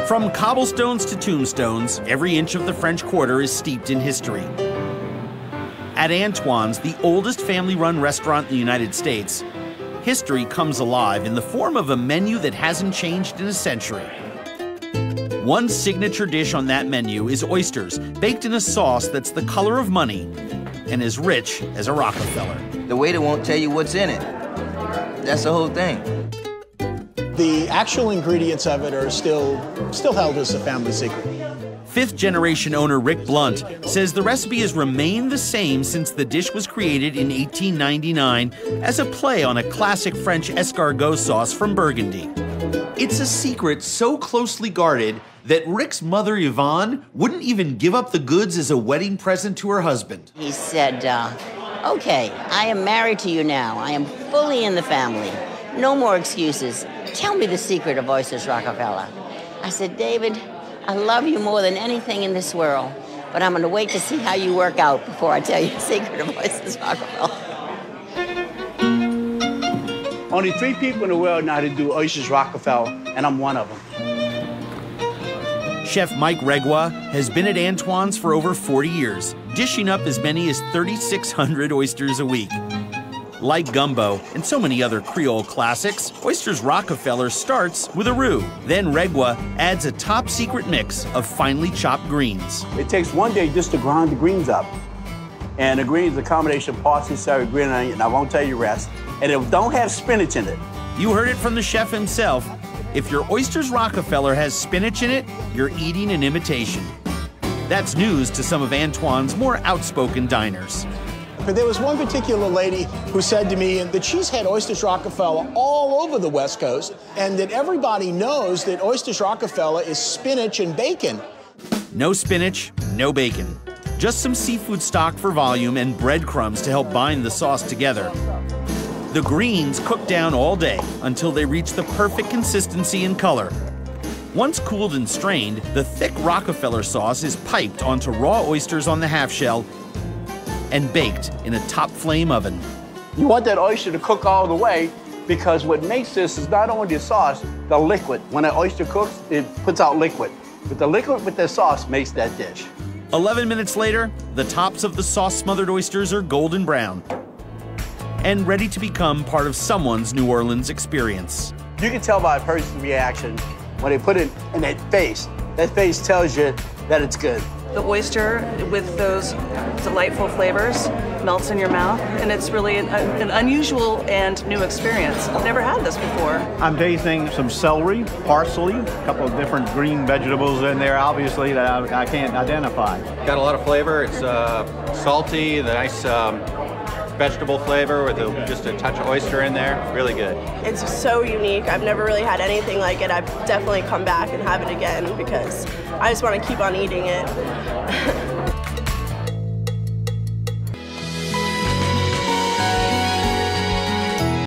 From cobblestones to tombstones, every inch of the French Quarter is steeped in history. At Antoine's, the oldest family-run restaurant in the United States, history comes alive in the form of a menu that hasn't changed in a century. One signature dish on that menu is oysters, baked in a sauce that's the color of money and as rich as a Rockefeller. The waiter won't tell you what's in it. That's the whole thing. The actual ingredients of it are still held as a family secret. Fifth-generation owner Rick Blunt says the recipe has remained the same since the dish was created in 1899 as a play on a classic French escargot sauce from Burgundy. It's a secret so closely guarded that Rick's mother, Yvonne, wouldn't even give up the goods as a wedding present to her husband. He said, okay, I am married to you now. I am fully in the family. No more excuses. Tell me the secret of oysters, Rockefeller. I said, David, I love you more than anything in this world, but I'm going to wait to see how you work out before I tell you the secret of oysters, Rockefeller. Only 3 people in the world know how to do oysters, Rockefeller, and I'm one of them. Chef Mike Regua has been at Antoine's for over 40 years, dishing up as many as 3,600 oysters a week. Like gumbo and so many other Creole classics, Oysters Rockefeller starts with a roux. Then Regua adds a top-secret mix of finely chopped greens. It takes 1 day just to grind the greens up. And the greens is a combination of parsley, celery, green onion, and I won't tell you the rest. And it don't have spinach in it. You heard it from the chef himself. If your Oysters Rockefeller has spinach in it, you're eating an imitation. That's news to some of Antoine's more outspoken diners. But there was one particular lady who said to me that she's had Oysters Rockefeller all over the West Coast, and that everybody knows that Oysters Rockefeller is spinach and bacon. No spinach, no bacon. Just some seafood stock for volume and breadcrumbs to help bind the sauce together. The greens cook down all day until they reach the perfect consistency and color. Once cooled and strained, the thick Rockefeller sauce is piped onto raw oysters on the half shell and baked in a top flame oven. You want that oyster to cook all the way because what makes this is not only the sauce, the liquid. When an oyster cooks, it puts out liquid. But the liquid with the sauce makes that dish. 11 minutes later, the tops of the sauce-smothered oysters are golden brown and ready to become part of someone's New Orleans experience. You can tell by a person's reaction when they put it in that face. That face tells you that it's good. The oyster with those delightful flavors melts in your mouth, and it's really an unusual and new experience. I've never had this before. I'm tasting some celery, parsley, a couple of different green vegetables in there, obviously, that I can't identify. Got a lot of flavor. It's salty, the nice vegetable flavor with just a touch of oyster in there. Really good. It's so unique. I've never really had anything like it. I've definitely come back and have it again because I just want to keep on eating it.